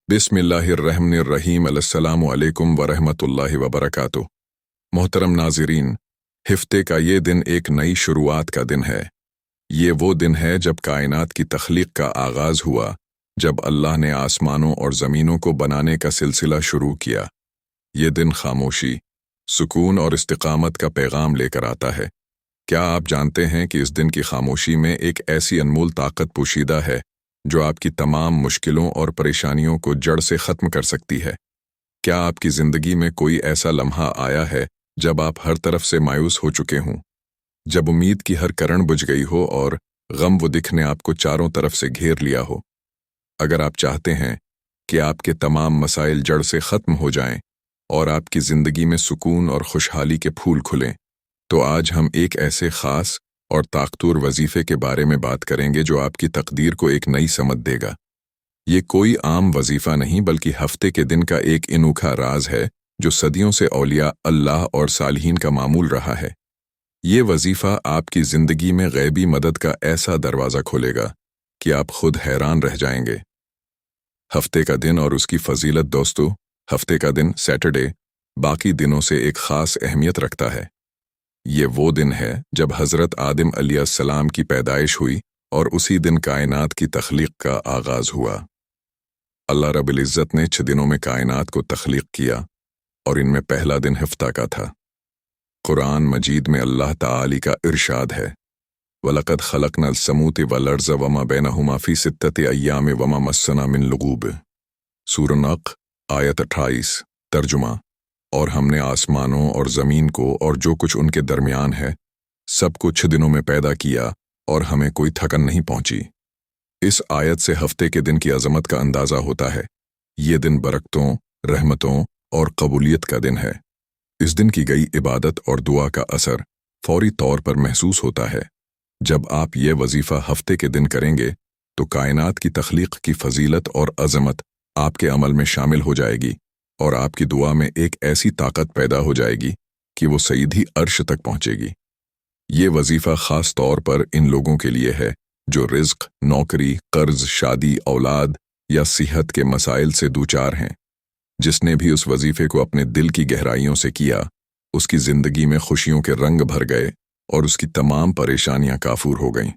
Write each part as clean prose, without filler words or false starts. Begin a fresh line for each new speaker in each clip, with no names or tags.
बिस्मिल्लाहिर्रहमानिर्रहीम अस्सलामु अलैकुम वरहमतुल्लाहि वबरकातुह। मोहतरम नाज़रीन, हफ्ते का ये दिन एक नई शुरुआत का दिन है। ये वो दिन है जब कायनात की तख्लीक का आगाज़ हुआ, जब अल्लाह ने आसमानों और ज़मीनों को बनाने का सिलसिला शुरू किया। ये दिन खामोशी, सुकून और इस्तिक़ामत का पैगाम लेकर आता है। क्या आप जानते हैं कि इस दिन की खामोशी में एक ऐसी अनमोल ताकत पोशीदा है जो आपकी तमाम मुश्किलों और परेशानियों को जड़ से ख़त्म कर सकती है? क्या आपकी ज़िंदगी में कोई ऐसा लम्हा आया है जब आप हर तरफ से मायूस हो चुके हों, जब उम्मीद की हर करण बुझ गई हो और गम व दिख ने आपको चारों तरफ से घेर लिया हो? अगर आप चाहते हैं कि आपके तमाम मसाइल जड़ से ख़त्म हो जाएं और आपकी ज़िंदगी में सुकून और खुशहाली के फूल खुलें, तो आज हम एक ऐसे ख़ास और ताकतवर वजीफ़े के बारे में बात करेंगे जो आपकी तकदीर को एक नई समत देगा। ये कोई आम वजीफ़ा नहीं बल्कि हफ्ते के दिन का एक अनोखा राज है जो सदियों से औलिया, अल्लाह और सालिहीन का मामूल रहा है। ये वजीफ़ा आपकी ज़िंदगी में गैबी मदद का ऐसा दरवाज़ा खोलेगा कि आप खुद हैरान रह जाएंगे। हफ्ते का दिन और उसकी फजीलत। दोस्तों, हफ्ते का दिन सैटरडे बाकी दिनों से एक ख़ास अहमियत रखता है। ये वो दिन है जब हज़रत आदम अलैहिस्सलाम की पैदाइश हुई और उसी दिन कायनात की तख्लीक का आगाज़ हुआ। अल्लाह रब्बुल इज़्ज़त ने 6 दिनों में कायनात को तख्लीक किया और इनमें पहला दिन हफ्ता का था। कुरान मजीद में अल्लाह ताली का इरशाद है, वलक़द ख़लक़नल समूत वल अर्ज़ वमा बैनहुमा फ़ी सित्तति अय्याम वमा मस्सना मिन लुगूब। सूरह नक़ आयत 28। तर्जुमा, और हमने आसमानों और ज़मीन को और जो कुछ उनके दरमियान है सब कुछ 6 दिनों में पैदा किया और हमें कोई थकन नहीं पहुंची। इस आयत से हफ्ते के दिन की अज़मत का अंदाज़ा होता है। ये दिन बरकतों, रहमतों और कबूलियत का दिन है। इस दिन की गई इबादत और दुआ का असर फौरी तौर पर महसूस होता है। जब आप ये वजीफ़ा हफ्ते के दिन करेंगे तो कायनात की तख्लीक की फजीलत और अज़मत आपके अमल में शामिल हो जाएगी और आपकी दुआ में एक ऐसी ताकत पैदा हो जाएगी कि वो सीधी अर्श तक पहुंचेगी। ये वजीफ़ा ख़ास तौर पर इन लोगों के लिए है जो रिज़्क़, नौकरी, कर्ज, शादी, औलाद या सेहत के मसाइल से दूचार हैं। जिसने भी उस वजीफ़े को अपने दिल की गहराइयों से किया, उसकी ज़िंदगी में खुशियों के रंग भर गए और उसकी तमाम परेशानियां काफूर हो गईं।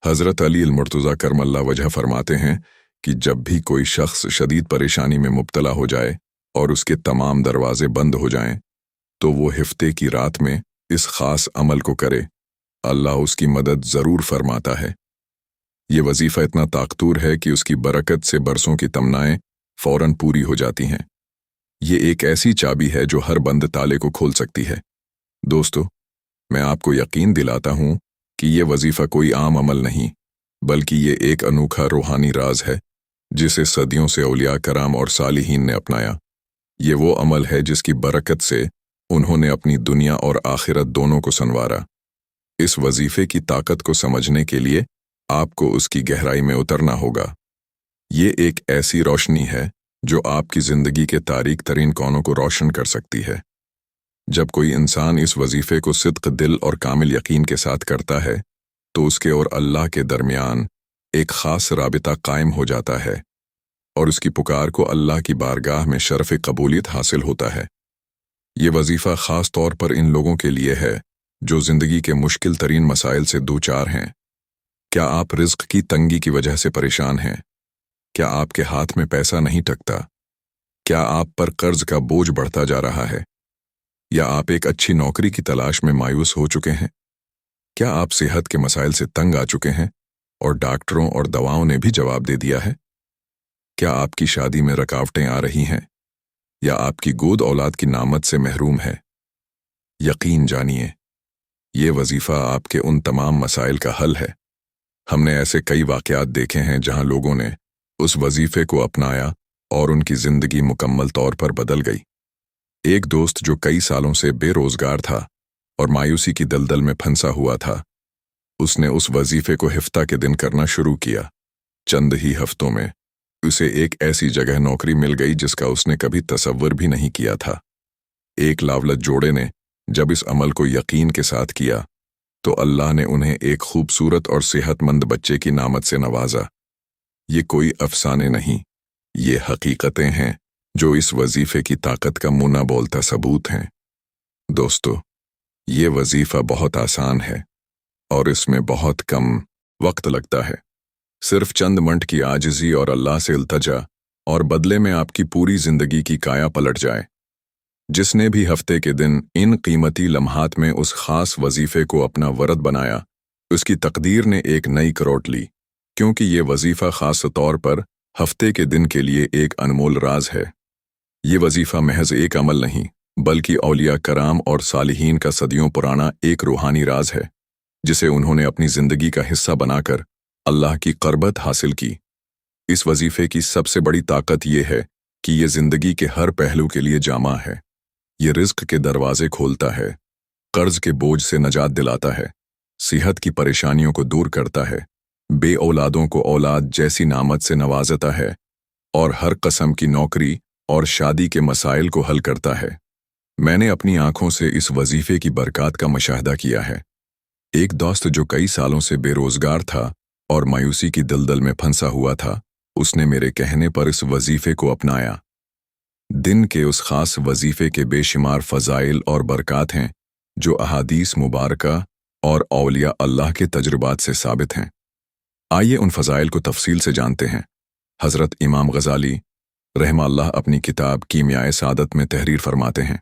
हज़रत अली अल-मुर्तज़ा करमल्लाहु वजह फरमाते हैं कि जब भी कोई शख्स शदीद परेशानी में मुब्तला हो जाए और उसके तमाम दरवाजे बंद हो जाएं, तो वो हफ्ते की रात में इस ख़ास अमल को करे, अल्लाह उसकी मदद ज़रूर फरमाता है। ये वजीफ़ा इतना ताकतवर है कि उसकी बरकत से बरसों की तमन्नाएं फ़ौरन पूरी हो जाती हैं। ये एक ऐसी चाबी है जो हर बंद ताले को खोल सकती है। दोस्तों, मैं आपको यकीन दिलाता हूँ कि ये वजीफ़ा कोई आम अमल नहीं, बल्कि ये एक अनोखा रूहानी राज है जिसे सदियों से औलिया कराम और सालिहीन ने अपनाया। ये वो अमल है जिसकी बरकत से उन्होंने अपनी दुनिया और आखिरत दोनों को संवारा। इस वजीफ़े की ताकत को समझने के लिए आपको उसकी गहराई में उतरना होगा। ये एक ऐसी रोशनी है जो आपकी ज़िंदगी के तारीक तरीन कोनों को रोशन कर सकती है। जब कोई इंसान इस वजीफ़े को सिद्क़ दिल और कामिल यकीन के साथ करता है तो उसके और अल्लाह के दरमियान एक ख़ास राबिता कायम हो जाता है और उसकी पुकार को अल्लाह की बारगाह में शरफ़ कबूलियत हासिल होता है। ये वजीफ़ा ख़ास तौर पर इन लोगों के लिए है जो ज़िंदगी के मुश्किल तरीन मसाइल से दूचार हैं। क्या आप रिज़्क़ की तंगी की वजह से परेशान हैं? क्या आपके हाथ में पैसा नहीं टकता? क्या आप पर कर्ज का बोझ बढ़ता जा रहा है? या आप एक अच्छी नौकरी की तलाश में मायूस हो चुके हैं? क्या आप सेहत के मसाइल से तंग आ चुके हैं और डॉक्टरों और दवाओं ने भी जवाब दे दिया है? क्या आपकी शादी में रुकावटें आ रही हैं या आपकी गोद औलाद की नामत से महरूम है? यकीन जानिए, ये वजीफ़ा आपके उन तमाम मसाइल का हल है। हमने ऐसे कई वाक़यात देखे हैं जहां लोगों ने उस वजीफ़े को अपनाया और उनकी ज़िंदगी मुकम्मल तौर पर बदल गई। एक दोस्त जो कई सालों से बेरोज़गार था और मायूसी की दलदल में फंसा हुआ था, उसने उस वजीफ़े को हफ्ता के दिन करना शुरू किया। चंद ही हफ्तों में उसे एक ऐसी जगह नौकरी मिल गई जिसका उसने कभी तसव्वुर भी नहीं किया था। एक लावलत जोड़े ने जब इस अमल को यकीन के साथ किया तो अल्लाह ने उन्हें एक खूबसूरत और सेहतमंद बच्चे की नामत से नवाजा। ये कोई अफसाने नहीं ये हकीकतें हैं जो इस वजीफे की ताकत का मुंह न बोलता सबूत हैं। दोस्तों, ये वजीफा बहुत आसान है और इसमें बहुत कम वक्त लगता है। सिर्फ चंद मिनट की आजिज़ी और अल्लाह से इल्तजा और बदले में आपकी पूरी जिंदगी की काया पलट जाए। जिसने भी हफ्ते के दिन इन कीमती लम्हात में उस खास वजीफे को अपना वरद बनाया, उसकी तकदीर ने एक नई करौट ली, क्योंकि ये वजीफा खास तौर पर हफ्ते के दिन के लिए एक अनमोल राज है। ये वजीफा महज एक अमल नहीं, बल्कि औलिया कराम और सालिहीन का सदियों पुराना एक रूहानी राज है, जिसे उन्होंने अपनी जिंदगी का हिस्सा बनाकर अल्लाह की क़रबत हासिल की। इस वजीफे की सबसे बड़ी ताकत ये है कि ये जिंदगी के हर पहलू के लिए जामा है। ये रिज़्क़ के दरवाजे खोलता है, कर्ज के बोझ से नजात दिलाता है, सेहत की परेशानियों को दूर करता है, बे औलादों को औलाद जैसी नामत से नवाजता है और हर कस्म की नौकरी और शादी के मसाइल को हल करता है। मैंने अपनी आंखों से इस वजीफे की बरकत का मुशाहदा किया है। एक दोस्त जो कई सालों से बेरोजगार था और मायूसी की दलदल में फंसा हुआ था, उसने मेरे कहने पर इस वजीफे को अपनाया। दिन के उस खास वजीफे के बेशुमार फ़ज़ाइल और बरकत हैं जो अहादीस मुबारका और औलिया अल्लाह के तजुर्बात से साबित हैं। आइए उन फ़ज़ाइल को तफसील से जानते हैं। हज़रत इमाम ग़ज़ाली रहमतुल्लाह अपनी किताब कीमियाए सादत में तहरीर फरमाते हैं,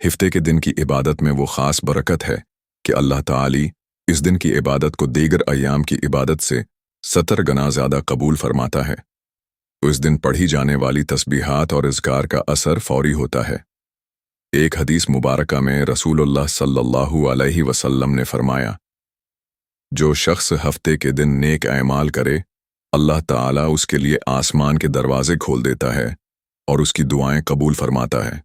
हफ्ते के दिन की इबादत में वो ख़ास बरकत है कि अल्लाह ताली इस दिन की इबादत को दीगर अय्याम की इबादत से 70 गुना ज़्यादा कबूल फरमाता है। उस दिन पढ़ी जाने वाली तस्बीहात और इज़कार का असर फौरी होता है। एक हदीस मुबारका में रसूलुल्लाह सल्लल्लाहु अलैहि वसल्लम ने फरमाया, जो शख्स हफ्ते के दिन नेक अमाल करे, अल्लाह ताला उसके लिए आसमान के दरवाजे खोल देता है और उसकी दुआएं कबूल फरमाता है।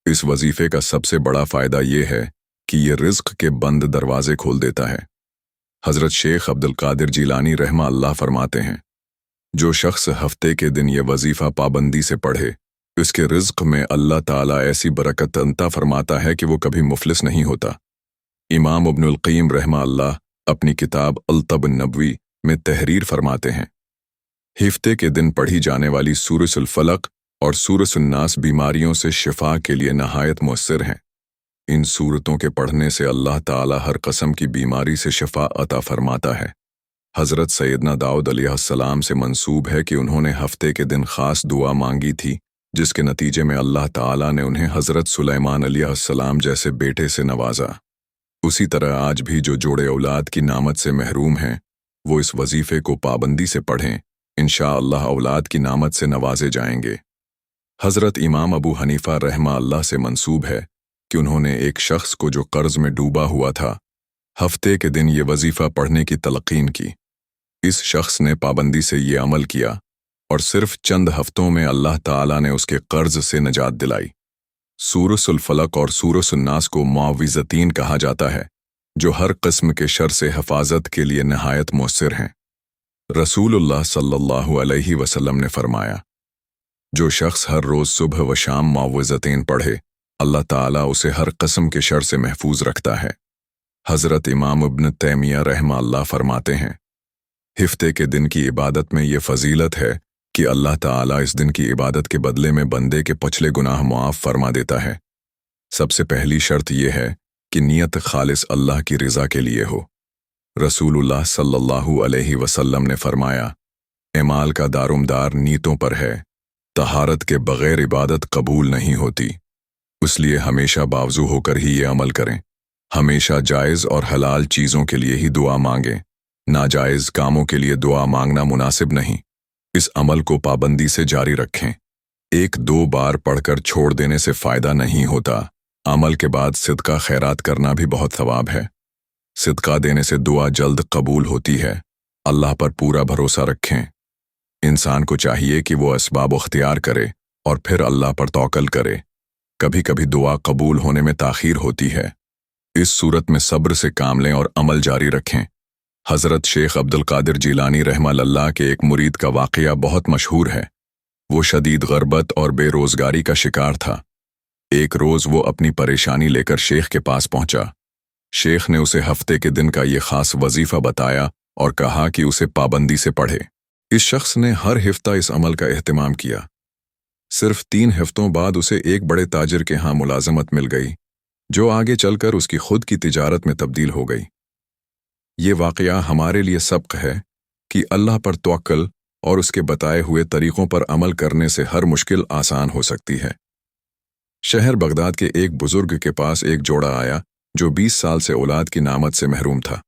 इस वजीफे का सबसे बड़ा फ़ायदा ये है कि ये रिज़्क़ के बंद दरवाजे खोल देता है। हज़रत शेख अब्दुल कादिर जिलानी रहमतुल्लाह फरमाते हैं, जो शख्स हफ्ते के दिन ये वजीफ़ा पाबंदी से पढ़े, इसके रिज़्क़ में अल्लाह ताला ऐसी बरकत अता फरमाता है कि वो कभी मुफलिस नहीं होता। इमाम इब्नुल क़य्यिम रहमतुल्लाह अपनी किताब अल-तब नबवी में तहरीर फरमाते हैं, हफ्ते के दिन पढ़ी जाने वाली सूरह फलक और सूरह नास बीमारियों से शिफा के लिए नहायत मुअस्सिर हैं। इन सूरतों के पढ़ने से अल्लाह ताला हर कस्म की बीमारी से शिफा अता फरमाता है। हज़रत सैयदना दाऊद अलैहिस्सलाम से मंसूब है कि उन्होंने हफ्ते के दिन ख़ास दुआ मांगी थी, जिसके नतीजे में अल्लाह ताला ने उन्हें हज़रत सुलेमान अलैहिस्सलाम जैसे बेटे से नवाजा। उसी तरह आज भी जो जोड़े औलाद की नामत से महरूम हैं, वो इस वजीफे को पाबंदी से पढ़ें, इंशाअल्लाह औलाद की नामत से नवाजे जाएंगे। हज़रत इमाम अबू हनीफा रहमतुल्लाह से मंसूब है कि उन्होंने एक शख्स को जो कर्ज में डूबा हुआ था, हफ्ते के दिन ये वजीफा पढ़ने की तलकीन की। इस शख्स ने पाबंदी से ये अमल किया और सिर्फ चंद हफ्तों में अल्लाह ताला ने उसके कर्ज से नजात दिलाई। सूरह फलक और सूरह नास को मुआविज़तीन कहा जाता है, जो हर किस्म के शर से हिफाजत के लिए नहायत मुअस्सिर हैं। रसूलुल्लाह सल्लल्लाहु अलैहि वसल्लम ने फरमाया, जो शख्स हर रोज़ सुबह व शाम मुआविज़तीन पढ़े, अल्लाह ताला उसे हर किस्म के शर से महफूज रखता है। हज़रत इमाम इब्न तैमिया रहमतुल्लाह फरमाते हैं, हफ्ते के दिन की इबादत में ये फजीलत है कि अल्लाह ताला इस दिन की इबादत के बदले में बंदे के पिछले गुनाह मुआफ़ फरमा देता है। सबसे पहली शर्त यह है कि नियत खालिस अल्लाह की रज़ा के लिए हो। रसूलुल्लाह सल्लल्लाहु अलैहि वसल्लम ने फरमाया, एमाल का दारुमदार नीयतों पर है, तहारत के बग़ैर इबादत कबूल नहीं होती। इसलिए हमेशा बावजू होकर ही ये अमल करें। हमेशा जायज़ और हलाल चीज़ों के लिए ही दुआ मांगें, नाजायज़ कामों के लिए दुआ मांगना मुनासिब नहीं। इस अमल को पाबंदी से जारी रखें। एक दो बार पढ़कर छोड़ देने से फ़ायदा नहीं होता। अमल के बाद सिदका खैरात करना भी बहुत सवाब है। सिदका देने से दुआ जल्द कबूल होती है। अल्लाह पर पूरा भरोसा रखें। इंसान को चाहिए कि वो असबाब अख्तियार करे और फिर अल्लाह पर तवक्कुल करे। कभी कभी दुआ कबूल होने में ताख़ीर होती है। इस सूरत में सब्र से काम लें और अमल जारी रखें। हज़रत शेख अब्दुल कादिर जिलानी रहमतुल्लाह के एक मुरीद का वाक़या बहुत मशहूर है। वो शदीद ग़रबत और बेरोज़गारी का शिकार था। एक रोज़ वो अपनी परेशानी लेकर शेख के पास पहुंचा। शेख ने उसे हफ्ते के दिन का ये ख़ास वजीफ़ा बताया और कहा कि उसे पाबंदी से पढ़े। इस शख्स ने हर हफ्ता इस अमल का एहतमाम किया। सिर्फ 3 हफ्तों बाद उसे एक बड़े ताजिर के यहाँ मुलाजमत मिल गई, जो आगे चलकर उसकी खुद की तिजारत में तब्दील हो गई। ये वाक़या हमारे लिए सबक है कि अल्लाह पर तवक्कुल और उसके बताए हुए तरीक़ों पर अमल करने से हर मुश्किल आसान हो सकती है। शहर बगदाद के एक बुजुर्ग के पास एक जोड़ा आया जो 20 साल से औलाद की नामत से महरूम था।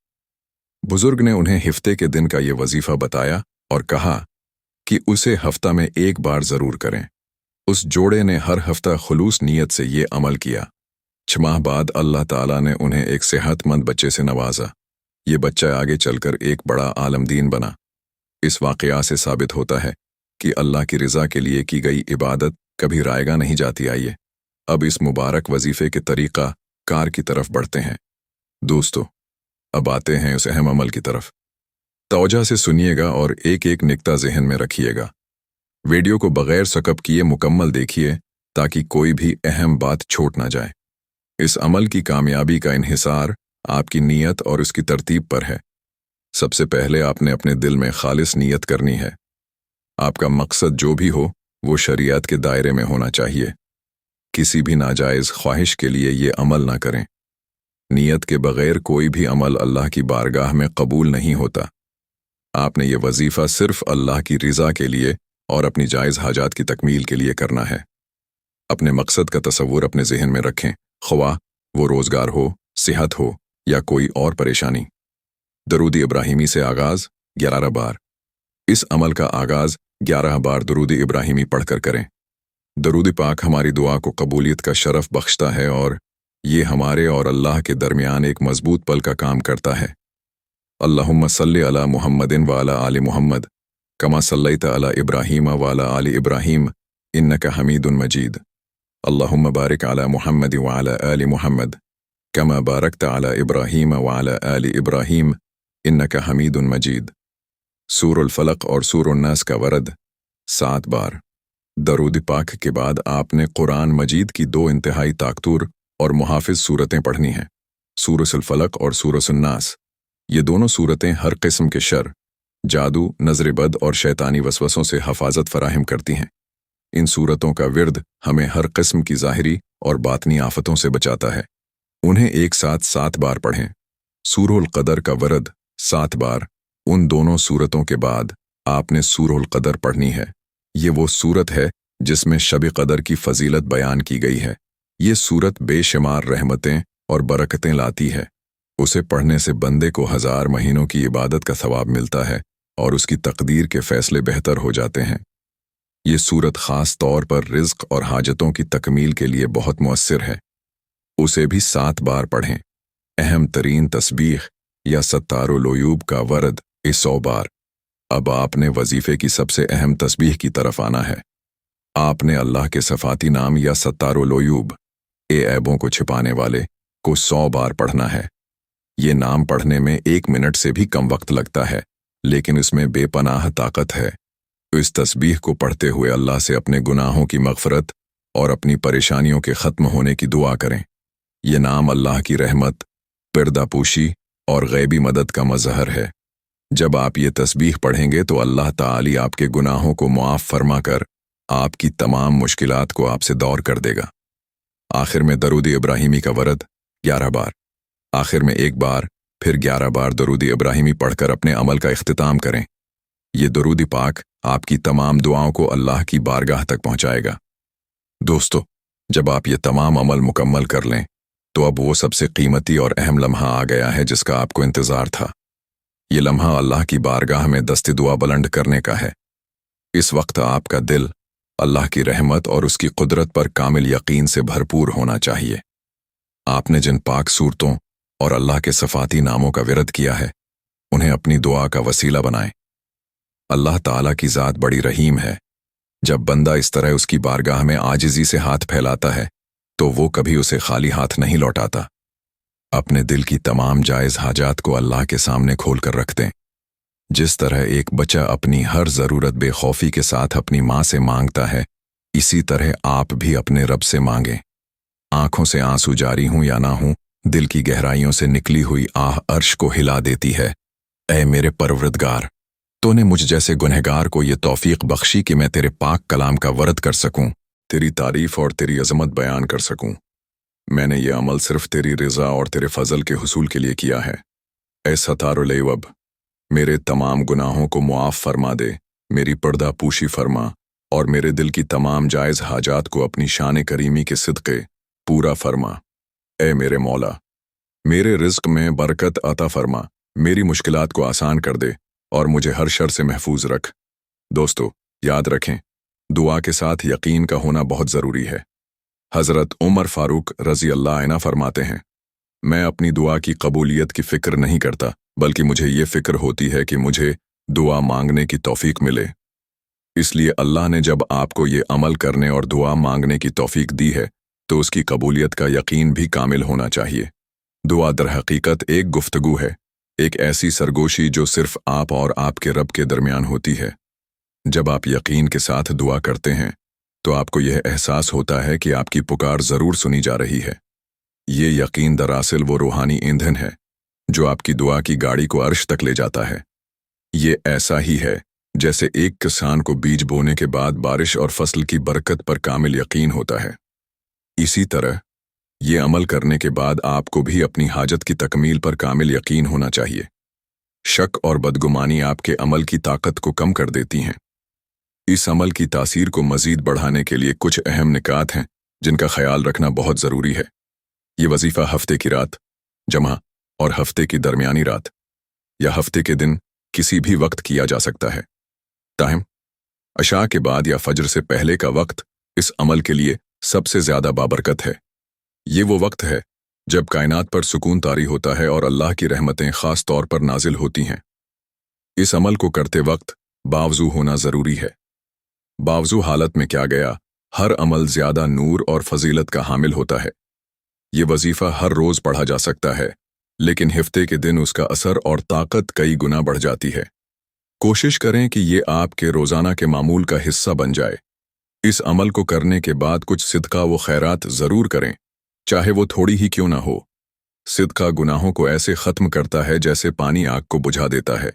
बुजुर्ग ने उन्हें हफ्ते के दिन का ये वजीफ़ा बताया और कहा कि उसे हफ्ता में एक बार ज़रूर करें। उस जोड़े ने हर हफ्ता खुलूस नीयत से ये अमल किया। 6 माह बाद अल्लाह ताला ने उन्हें एक सेहतमंद बच्चे से नवाजा। ये बच्चा आगे चलकर एक बड़ा आलमदीन बना। इस वाक़या से साबित होता है कि अल्लाह की रज़ा के लिए की गई इबादत कभी रायगा नहीं जाती। आइए अब इस मुबारक वजीफ़े के तरीक़ा कार की तरफ बढ़ते हैं। दोस्तों, अब आते हैं उस अहम अमल की तरफ। तवज्जो से सुनिएगा और एक एक निक्ता ज़हन में रखिएगा। वीडियो को बग़ैर सकप किए मुकम्मल देखिए ताकि कोई भी अहम बात छूट ना जाए। इस अमल की कामयाबी का इन्हिसार आपकी नीयत और उसकी तरतीब पर है। सबसे पहले आपने अपने दिल में खालिस नीयत करनी है। आपका मकसद जो भी हो वो शरीयत के दायरे में होना चाहिए। किसी भी नाजायज़ ख्वाहिश के लिए ये अमल ना करें। नीयत के बग़ैर कोई भी अमल अल्लाह की बारगाह में कबूल नहीं होता। आपने ये वजीफ़ा सिर्फ़ अल्लाह की रज़ा के लिए और अपनी जायज़ हाजात की तकमील के लिए करना है। अपने मकसद का तसव्वुर अपने ज़हन में रखें, ख्वाह वो रोज़गार हो, सेहत हो या कोई और परेशानी। दरूद इब्राहिमी से आगाज़ 11 बार। इस अमल का आगाज़ 11 बार दरूद इब्राहिमी पढ़कर करें। दरूद पाक हमारी दुआ को कबूलियत का शरफ़ बख्शता है और ये हमारे और अल्लाह के दरमियान एक मजबूत पल का काम करता है। अल्लाहुम्मा सल्लि अला मुहम्मदिन व अला आलि मुहम्मद कमा सल्लैता अला इब्राहीम व अला आलि इब्राहीम इन्नका हमीदुन मजीद। अल्लाहुम्मा बारिक अला मुहम्मद व अला आलि मुहम्मद कमा बारकता अला इब्राहीम व अला आलि इब्राहीम इन्नका हमीदुन मजीद। सूरुल फलक और सूरुन नास का वरद 7 बार। दरूद पाक के बाद आपने कुरान मजीद की 2 इंतहाई ताकतूर और मुहाफिज सूरतें पढ़नी हैं, सूरतुल फलक और सूरतुन नास। ये दोनों सूरतें हर किस्म के शर, जादू, नज़र बद और शैतानी वसवसों से हफाजत फराहम करती हैं। इन सूरतों का विर्द हमें हर किस्म की ज़ाहिरी और बातनी आफतों से बचाता है। उन्हें एक साथ 7 बार पढ़ें। सूरुल क़दर का वरद 7 बार। उन दोनों सूरतों के बाद आपने सूरुल क़दर पढ़नी है। ये वो सूरत है जिसमें शब क़दर की फजीलत बयान की गई है। ये सूरत बेशुमार रहमतें और बरकतें लाती है। उसे पढ़ने से बंदे को 1000 महीनों की इबादत का सवाब मिलता है और उसकी तकदीर के फैसले बेहतर हो जाते हैं। ये सूरत ख़ास तौर पर रिज़्क़ और हाजतों की तकमील के लिए बहुत मुअस्सिर है। उसे भी 7 बार पढ़ें। अहम तरीन तस्बीह या सत्तारुल उयूब का वरद 100 बार। अब आपने वजीफ़े की सबसे अहम तस्बीह की तरफ आना है। आपने अल्लाह के सफ़ाती नाम या सत्तारुल उयूब, ऐबों को छिपाने वाले, को 100 बार पढ़ना है। ये नाम पढ़ने में 1 मिनट से भी कम वक्त लगता है, लेकिन इसमें बेपनाह ताकत है। तो इस तस्बीह को पढ़ते हुए अल्लाह से अपने गुनाहों की मग़फ़रत और अपनी परेशानियों के ख़त्म होने की दुआ करें। ये नाम अल्लाह की रहमत, पर्दापूशी और ग़ैबी मदद का मज़हर है। जब आप ये तस्बीह पढ़ेंगे तो अल्लाह ताली आपके गुनाहों को मुआफ़ फरमा कर आपकी तमाम मुश्किलात को आपसे दूर कर देगा। आखिर में दरूद इब्राहिमी का वरद 11 बार। आखिर में 1 बार फिर 11 बार दरूद इब्राहिमी पढ़कर अपने अमल का इख्तिताम करें। ये दरूद पाक आपकी तमाम दुआओं को अल्लाह की बारगाह तक पहुँचाएगा। दोस्तों, जब आप ये तमाम अमल मुकम्मल कर लें तो अब वो सबसे कीमती और अहम लम्हा आ गया है जिसका आपको इंतज़ार था। ये लम्हा अल्लाह की बारगाह में दस्ते दुआ बुलंद करने का है। इस वक्त आपका दिल अल्लाह की रहमत और उसकी कुदरत पर कामिल यकीन से भरपूर होना चाहिए। आपने जिन पाक सूरतों और अल्लाह के सफ़ाती नामों का विरद किया है, उन्हें अपनी दुआ का वसीला बनाएं। अल्लाह ताला की ज़ात बड़ी रहीम है। जब बंदा इस तरह उसकी बारगाह में आजिज़ी से हाथ फैलाता है तो वो कभी उसे खाली हाथ नहीं लौटाता। अपने दिल की तमाम जायज़ हाजात को अल्लाह के सामने खोल कर रख दें। जिस तरह एक बच्चा अपनी हर ज़रूरत बेखौफी के साथ अपनी माँ से मांगता है, इसी तरह आप भी अपने रब से मांगें। आंखों से आंसू जारी हों या ना हों, दिल की गहराइयों से निकली हुई आह अर्श को हिला देती है। ऐ मेरे परवरदिगार, تو ने मुझ जैसे गुनहगार को ये तौफीक बख्शी कि मैं तेरे पाक कलाम का वर्द कर सकूं, तेरी तारीफ और तेरी अजमत बयान कर सकूं। मैंने ये अमल सिर्फ तेरी रज़ा और तेरे फजल के हुसूल के लिए किया है। ऐ सतारुल अय्वब, मेरे तमाम गुनाहों को मुआफ़ फरमा दे, मेरी पर्दा पूशी फरमा और मेरे दिल की तमाम जायज़ हाजात को अपनी शान करीमी के सिदक़े पूरा फरमा। ऐ मेरे मौला, मेरे रिज़्क़ में बरकत अता फरमा, मेरी मुश्किलात को आसान कर दे और मुझे हर शर से महफूज रख। दोस्तों, याद रखें, दुआ के साथ यकीन का होना बहुत ज़रूरी है। हज़रत उमर फ़ारूक रज़ी अल्लाह अन्हु फरमाते हैं, मैं अपनी दुआ की कबूलियत की फ़िक्र नहीं करता, बल्कि मुझे ये फ़िक्र होती है कि मुझे दुआ मांगने की तौफ़ीक मिले। इसलिए अल्लाह ने जब आपको ये अमल करने और दुआ मांगने की तौफ़ीक दी है, तो उसकी कबूलियत का यकीन भी कामिल होना चाहिए। दुआ दर हकीकत एक गुफ्तगू है, एक ऐसी सरगोशी जो सिर्फ आप और आपके रब के दरमियान होती है। जब आप यकीन के साथ दुआ करते हैं, तो आपको यह एहसास होता है कि आपकी पुकार ज़रूर सुनी जा रही है। ये यकीन दरअसल वो रूहानी ईंधन है जो आपकी दुआ की गाड़ी को अर्श तक ले जाता है। ये ऐसा ही है जैसे एक किसान को बीज बोने के बाद बारिश और फसल की बरकत पर कामिल यकीन होता है। इसी तरह ये अमल करने के बाद आपको भी अपनी हाजत की तकमील पर कामिल यकीन होना चाहिए। शक और बदगुमानी आपके अमल की ताकत को कम कर देती हैं। इस अमल की तासीर को मज़ीद बढ़ाने के लिए कुछ अहम निकात हैं जिनका ख्याल रखना बहुत ज़रूरी है। ये वजीफ़ा हफ्ते की रात, जमा और हफ्ते की दरमियानी रात या हफ्ते के दिन किसी भी वक्त किया जा सकता है। ताहम अशा के बाद या फजर से पहले का वक्त इस अमल के लिए सबसे ज़्यादा बाबरकत है। ये वो वक्त है जब कायनात पर सुकून तारी होता है और अल्लाह की रहमतें ख़ास तौर पर नाजिल होती हैं। इस अमल को करते वक्त बावजू होना ज़रूरी है। बावजू हालत में क्या गया, हर अमल ज़्यादा नूर और फजीलत का हामिल होता है। ये वजीफ़ा हर रोज़ पढ़ा जा सकता है, लेकिन हफ्ते के दिन उसका असर और ताकत कई गुना बढ़ जाती है। कोशिश करें कि ये आपके रोज़ाना के मामूल का हिस्सा बन जाए। इस अमल को करने के बाद कुछ सिदका व खैरात ज़रूर करें, चाहे वो थोड़ी ही क्यों ना हो। सिदका गुनाहों को ऐसे ख़त्म करता है जैसे पानी आग को बुझा देता है।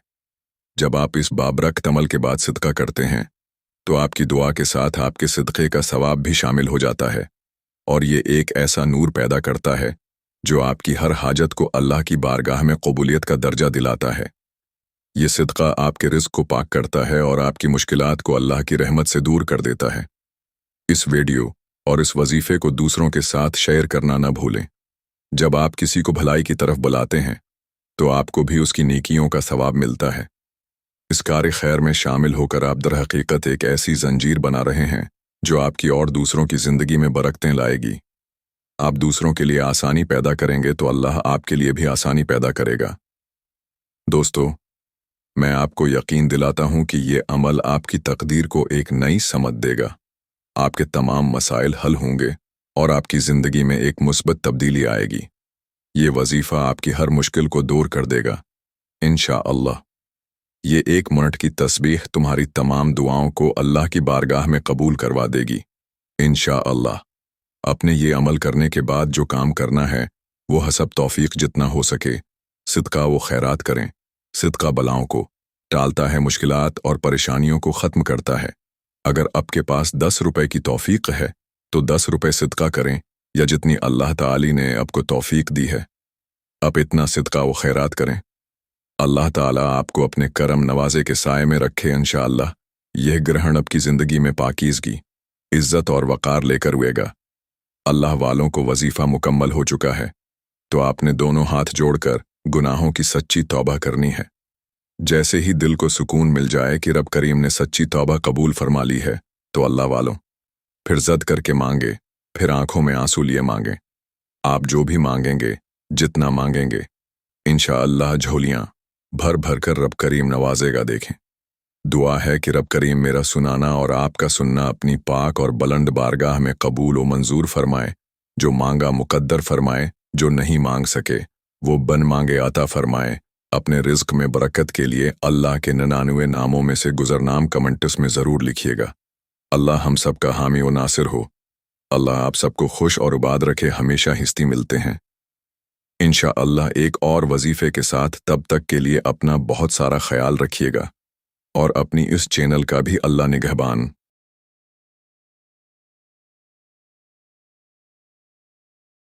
जब आप इस बाबरकत अमल के बाद सिदका करते हैं, तो आपकी दुआ के साथ आपके सिदक़े का सवाब भी शामिल हो जाता है और ये एक ऐसा नूर पैदा करता है जो आपकी हर हाजत को अल्लाह की बारगाह में कबूलियत का दर्जा दिलाता है। ये सिदका आपके रिज़्क़ को पाक करता है और आपकी मुश्किलात को अल्लाह की रहमत से दूर कर देता है। इस वीडियो और इस वजीफ़े को दूसरों के साथ शेयर करना न भूलें। जब आप किसी को भलाई की तरफ बुलाते हैं, तो आपको भी उसकी नेकियों का सवाब मिलता है। इस कार खैर में शामिल होकर आप दर हकीकत एक ऐसी जंजीर बना रहे हैं जो आपकी और दूसरों की ज़िंदगी में बरकतें लाएगी। आप दूसरों के लिए आसानी पैदा करेंगे तो अल्लाह आपके लिए भी आसानी पैदा करेगा। दोस्तों, मैं आपको यकीन दिलाता हूँ कि ये अमल आपकी तकदीर को एक नई समत देगा। आपके तमाम मसाइल हल होंगे और आपकी ज़िंदगी में एक मुस्बत तब्दीली आएगी। ये वजीफ़ा आपकी हर मुश्किल को दूर कर देगा, इंशाअल्लाह। ये 1 मिनट की तस्बीह तुम्हारी तमाम दुआओं को अल्लाह की बारगाह में कबूल करवा देगी, इंशाअल्लाह। अपने ये अमल करने के बाद जो काम करना है, वो हसब तौफीक जितना हो सके सिदका व खैरात करें। सिदका बलाओं को टालता है, मुश्किलात और परेशानियों को ख़त्म करता है। अगर आपके पास 10 रुपए की तौफीक है, तो 10 रुपए सिदका करें, या जितनी अल्लाह ताली ने आपको तौफीक दी है, आप इतना सिदका व खैरात करें। अल्लाह ताला आपको अपने करम नवाजे के साए में रखे इंशाअल्लाह। यह ग्रहण आपकी ज़िंदगी में पाकीज़गी, इज़्ज़त और वक़ार लेकर आएगा। अल्लाह वालों को वजीफ़ा मुकम्मल हो चुका है, तो आपने दोनों हाथ जोड़कर गुनाहों की सच्ची तौबा करनी है। जैसे ही दिल को सुकून मिल जाए कि रब करीम ने सच्ची तौबा कबूल फरमा ली है, तो अल्लाह वालों फिर ज़द करके मांगे, फिर आंखों में आंसू लिए मांगे। आप जो भी मांगेंगे, जितना मांगेंगे, इंशाअल्लाह झोलियाँ भर भर कर रब करीम नवाजेगा। देखें, दुआ है कि रब करीम मेरा सुनाना और आपका सुनना अपनी पाक और बुलंद बारगाह में कबूल व मंजूर फरमाए। जो मांगा मुकद्दर फरमाए, जो नहीं मांग सके वो बन मांगे अता फरमाए। अपने रिज़्क़ में बरकत के लिए अल्लाह के 99 नामों में से गुज़रनाम कमेंट्स में ज़रूर लिखिएगा। अल्लाह हम सब का हामी व नासिर हो। अल्लाह आप सबको खुश और आबाद रखे। हमेशा हिस्ती मिलते हैं इंशाअल्लाह एक और वजीफ़े के साथ। तब तक के लिए अपना बहुत सारा ख्याल रखिएगा। اور اپنی اس چینل کا بھی اللہ نگہبان۔